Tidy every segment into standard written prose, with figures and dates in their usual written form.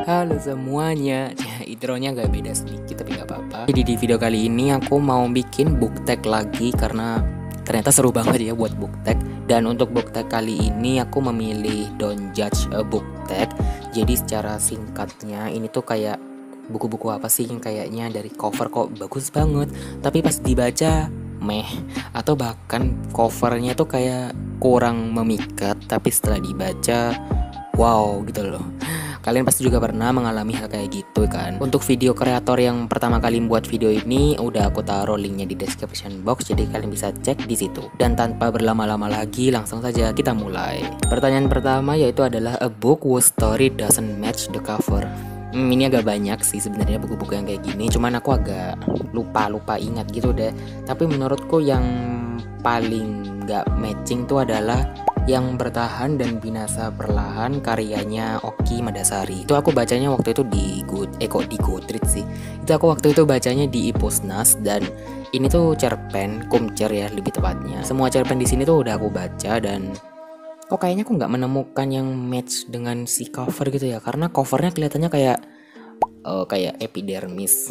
Halo semuanya, ya intronya agak beda sedikit tapi nggak apa-apa. Jadi di video kali ini aku mau bikin book tag lagi karena ternyata seru banget ya buat book tag. Dan untuk book tag kali ini aku memilih Don't Judge a Book Tag. Jadi secara singkatnya ini tuh kayak buku-buku apa sih yang kayaknya dari cover kok bagus banget, tapi pas dibaca meh, atau bahkan covernya tuh kayak kurang memikat, tapi setelah dibaca wow gitu loh. Kalian pasti juga pernah mengalami hal kayak gitu kan. Untuk video kreator yang pertama kali membuat video ini udah aku taruh linknya di description box, jadi kalian bisa cek di situ. Dan tanpa berlama-lama lagi langsung saja kita mulai. Pertanyaan pertama yaitu adalah a book whose story doesn't match the cover. Ini agak banyak sih sebenarnya buku-buku yang kayak gini, cuman aku agak lupa ingat gitu deh. Tapi menurutku yang paling nggak matching tuh adalah Yang Bertahan dan Binasa Perlahan karyanya Oki Madasari. Itu aku bacanya waktu itu di Goodreads sih. Itu aku waktu itu bacanya di Ipusnas, dan ini tuh cerpen Kumcer ya lebih tepatnya. Semua cerpen di sini tuh udah aku baca dan kok kayaknya aku nggak menemukan yang match dengan si cover gitu ya, karena covernya kelihatannya kayak epidermis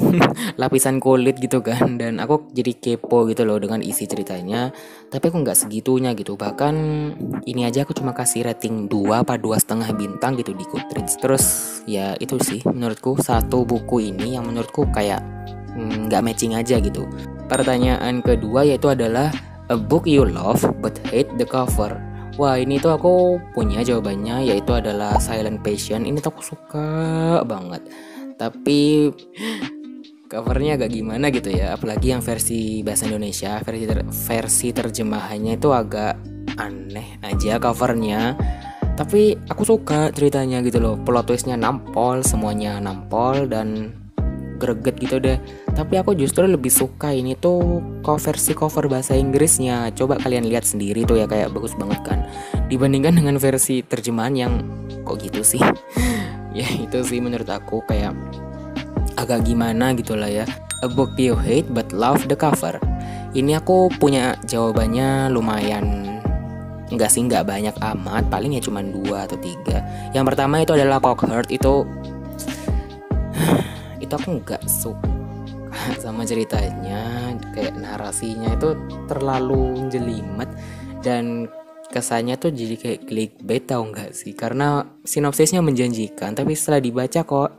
lapisan kulit gitu kan, dan aku jadi kepo gitu loh dengan isi ceritanya, tapi aku nggak segitunya gitu. Bahkan ini aja aku cuma kasih rating 2 apa 2,5 bintang gitu di Goodreads. Terus ya itu sih menurutku satu buku ini yang menurutku kayak nggak matching aja gitu. Pertanyaan kedua yaitu adalah a book you love but hate the cover. Wah, ini tuh aku punya jawabannya, yaitu adalah Silent Passion. Ini tuh aku suka banget, tapi covernya agak gimana gitu ya, apalagi yang versi bahasa Indonesia. Versi terjemahannya itu agak aneh aja covernya, tapi aku suka ceritanya gitu loh. Plot twistnya nampol, semuanya nampol dan greget gitu deh. Tapi aku justru lebih suka ini tuh versi cover bahasa Inggrisnya. Coba kalian lihat sendiri tuh ya, kayak bagus banget kan, dibandingkan dengan versi terjemahan yang kok gitu sih. Ya itu sih menurut aku kayak agak gimana gitu lah ya. A book you hate but love the cover. Ini aku punya jawabannya lumayan, nggak banyak amat, paling ya cuma 2 atau 3. Yang pertama itu adalah Cockheart. Itu aku nggak suka sama ceritanya, kayak narasinya itu terlalu jelimet dan kesannya tuh jadi kayak clickbait, tau nggak sih? Karena sinopsisnya menjanjikan, tapi setelah dibaca kok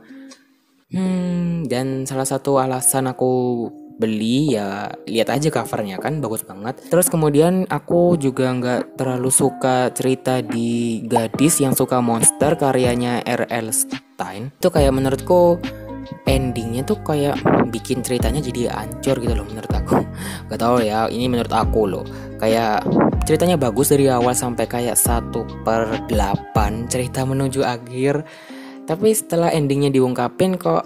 dan salah satu alasan aku beli ya lihat aja covernya kan bagus banget. Terus kemudian aku juga nggak terlalu suka cerita di Gadis yang Suka Monster karyanya R.L. Stine. Itu kayak menurutku endingnya tuh kayak bikin ceritanya jadi hancur gitu loh menurut aku. Gak tau ya, ini menurut aku loh. Kayak ceritanya bagus dari awal sampai kayak 1/8 cerita menuju akhir, tapi setelah endingnya diungkapin kok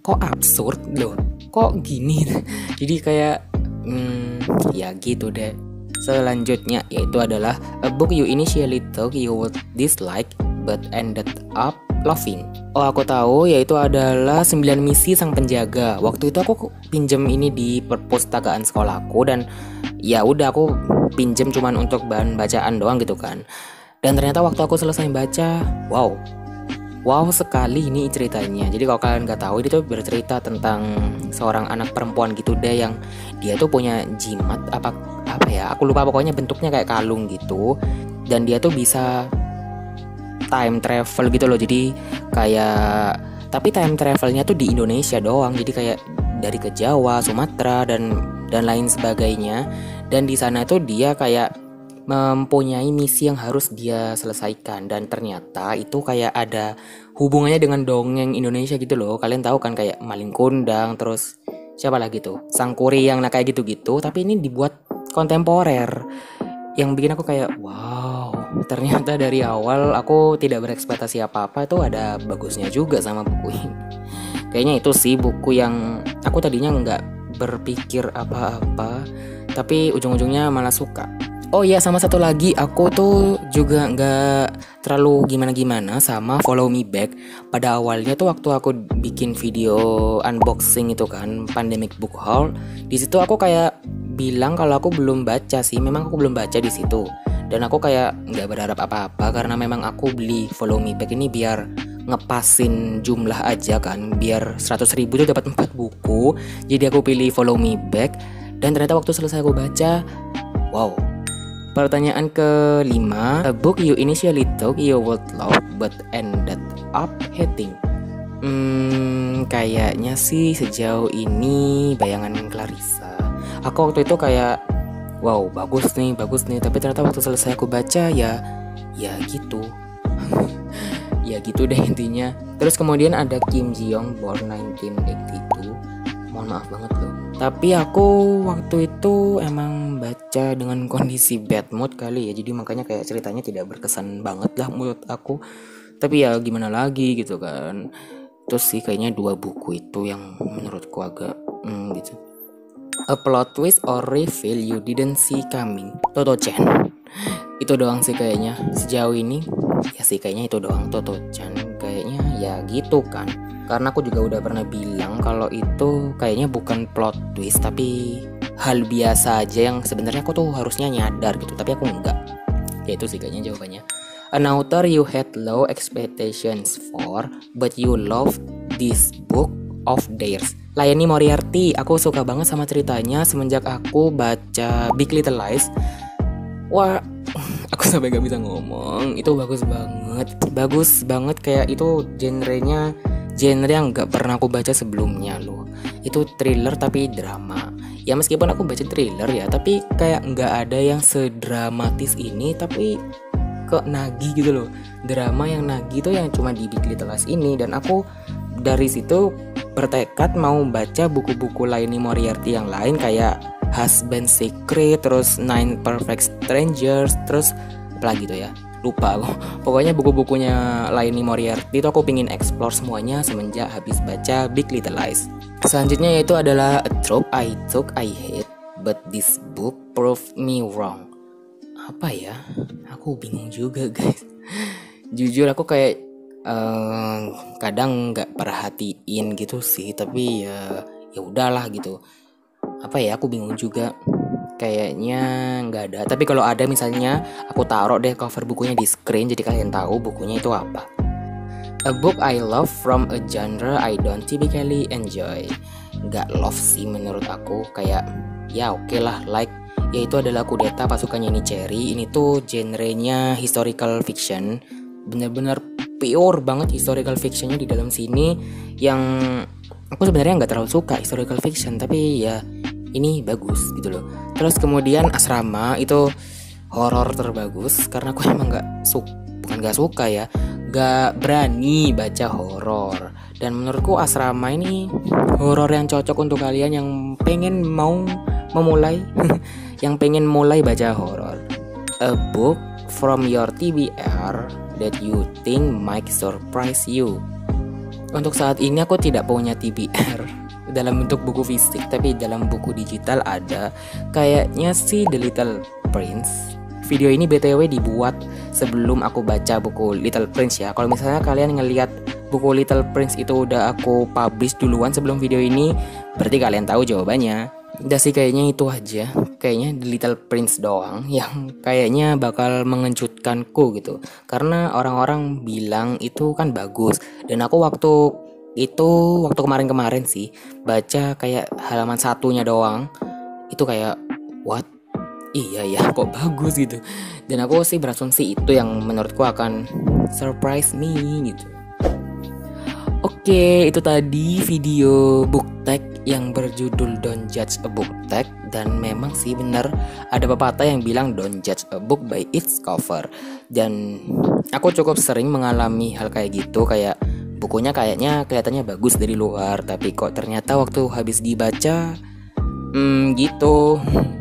absurd loh, kok gini. Jadi kayak ya gitu deh. Selanjutnya yaitu adalah a book you initially thought you would dislike but ended up loving. Oh, aku tahu, yaitu adalah 9 Misi Sang Penjaga. Waktu itu aku pinjem ini di perpustakaan sekolahku, dan ya udah aku pinjem cuman untuk bahan bacaan doang gitu kan. Dan ternyata waktu aku selesai baca, wow sekali ini ceritanya. Jadi kalau kalian nggak tahu, itu bercerita tentang seorang anak perempuan gitu deh, yang dia tuh punya jimat apa ya, aku lupa, pokoknya bentuknya kayak kalung gitu, dan dia tuh bisa time travel gitu loh. Jadi kayak, tapi time travelnya tuh di Indonesia doang, jadi kayak dari ke Jawa, Sumatera dan lain sebagainya. Dan di sana tuh dia kayak mempunyai misi yang harus dia selesaikan, dan ternyata itu kayak ada hubungannya dengan dongeng Indonesia gitu loh. Kalian tahu kan kayak Malin Kundang, terus siapa lagi tuh, Sang Kuryang, nah kayak gitu-gitu, tapi ini dibuat kontemporer, yang bikin aku kayak wow, ternyata dari awal aku tidak berekspektasi apa-apa, itu ada bagusnya juga sama buku ini. Kayaknya itu sih buku yang aku tadinya nggak berpikir apa-apa, tapi ujung-ujungnya malah suka. Oh iya, sama satu lagi, aku tuh juga nggak terlalu gimana-gimana sama Follow Me Back. Pada awalnya tuh waktu aku bikin video unboxing itu kan, Pandemic Book Haul, di situ aku kayak bilang kalau aku belum baca sih, memang aku belum baca di situ. Dan aku kayak nggak berharap apa-apa, karena memang aku beli Follow Me Back ini biar ngepasin jumlah aja kan, biar 100.000 tuh dapat 4 buku. Jadi aku pilih Follow Me Back, dan ternyata waktu selesai aku baca, wow. Pertanyaan kelima, a book you initially thought you would love but ended up hating. Kayaknya sih sejauh ini Bayangan Clarissa. Aku waktu itu kayak, wow, bagus nih, tapi ternyata waktu selesai aku baca ya gitu. Ya gitu deh intinya. Terus kemudian ada Kim Ji Young, Born 1982. Mohon maaf banget loh, tapi aku waktu itu emang baca dengan kondisi bad mood kali ya, jadi makanya kayak ceritanya tidak berkesan banget lah menurut aku. Tapi ya gimana lagi gitu kan. Terus sih kayaknya 2 buku itu yang menurutku agak gitu. A plot twist or reveal you didn't see coming, Toto-chan. Itu doang sih kayaknya sejauh ini. Ya sih kayaknya itu doang, Toto-chan. Kayaknya ya gitu kan. Karena aku juga udah pernah bilang kalau itu kayaknya bukan plot twist, tapi hal biasa aja yang sebenarnya aku tuh harusnya nyadar gitu, tapi aku enggak. Ya itu sih kayaknya jawabannya. An author you had low expectations for, but you love this book of theirs. Layani Moriarty, aku suka banget sama ceritanya semenjak aku baca Big Little Lies. Wah, aku sampai gak bisa ngomong. Itu bagus banget kayak itu genre yang gak pernah aku baca sebelumnya loh. Itu thriller tapi drama. Ya meskipun aku baca thriller ya, tapi kayak gak ada yang sedramatis ini, tapi kok nagih gitu loh. Drama yang nagih tuh yang cuma di Big Little Lies ini. Dan aku dari situ bertekad mau baca buku-buku Layani Moriarty yang lain kayak Husband Secret, terus Nine Perfect Strangers, terus apa lagi tuh ya, lupa aku. Pokoknya buku-bukunya Layani Moriarty itu aku pingin explore semuanya semenjak habis baca Big Little Lies. Selanjutnya yaitu adalah A Trope I Took I Hate, but this book proved me wrong. Apa ya? Aku bingung juga guys. Jujur aku kayak kadang nggak perhatiin gitu sih, tapi ya udahlah gitu. Apa ya, aku bingung juga. Kayaknya nggak ada. Tapi kalau ada misalnya aku taruh deh cover bukunya di screen jadi kalian tahu bukunya itu apa. A book I love from a genre I don't typically enjoy. Nggak love sih menurut aku, kayak ya oke lah, like, yaitu adalah Kudeta Pasukannya Nichiren. Ini tuh genrenya historical fiction, bener-bener pure banget historical fictionnya di dalam sini, yang aku sebenarnya nggak terlalu suka historical fiction, tapi ya ini bagus gitu loh. Terus kemudian Asrama itu horor terbagus, karena aku emang nggak suka ya, nggak berani baca horor. Dan menurutku Asrama ini horor yang cocok untuk kalian yang pengen mau memulai yang pengen mulai baca horor. A book from your TBR that you think might surprise you. Untuk saat ini aku tidak punya TBR dalam bentuk buku fisik, tapi dalam buku digital ada. Kayaknya sih The Little Prince. Video ini BTW dibuat sebelum aku baca buku Little Prince ya. Kalau misalnya kalian ngelihat buku Little Prince itu udah aku publish duluan sebelum video ini, berarti kalian tahu jawabannya. Udah sih kayaknya itu aja. Kayaknya The Little Prince doang yang kayaknya bakal mengejutkanku gitu. Karena orang-orang bilang itu kan bagus. Dan aku waktu kemarin sih baca kayak halaman satunya doang, itu kayak what? Iya ya, kok bagus gitu. Dan aku sih berasumsi itu yang menurutku akan surprise me gitu. Oke, itu tadi video book tag yang berjudul Don't Judge a Book Tag. Dan memang sih benar, ada pepatah yang bilang don't judge a book by its cover. Dan aku cukup sering mengalami hal kayak gitu, kayak bukunya kayaknya kelihatannya bagus dari luar, tapi kok ternyata waktu habis dibaca gitu.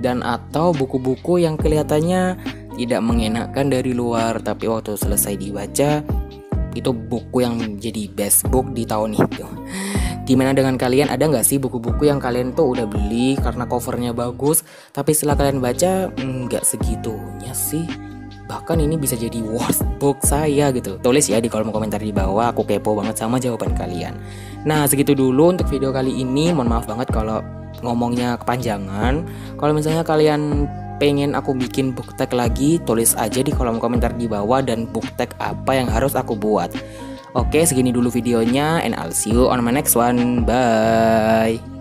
Dan atau buku-buku yang kelihatannya tidak mengenakan dari luar, tapi waktu selesai dibaca itu buku yang jadi best book di tahun itu. Gimana dengan kalian? Ada nggak sih buku-buku yang kalian tuh udah beli karena covernya bagus, tapi setelah kalian baca nggak segitunya sih? Bahkan ini bisa jadi worst book saya gitu. Tulis ya di kolom komentar di bawah, aku kepo banget sama jawaban kalian. Nah segitu dulu untuk video kali ini. Mohon maaf banget kalau ngomongnya kepanjangan. Kalau misalnya kalian pengen aku bikin book tag lagi, tulis aja di kolom komentar di bawah dan book tag apa yang harus aku buat. Oke, segini dulu videonya and I'll see you on my next one. Bye.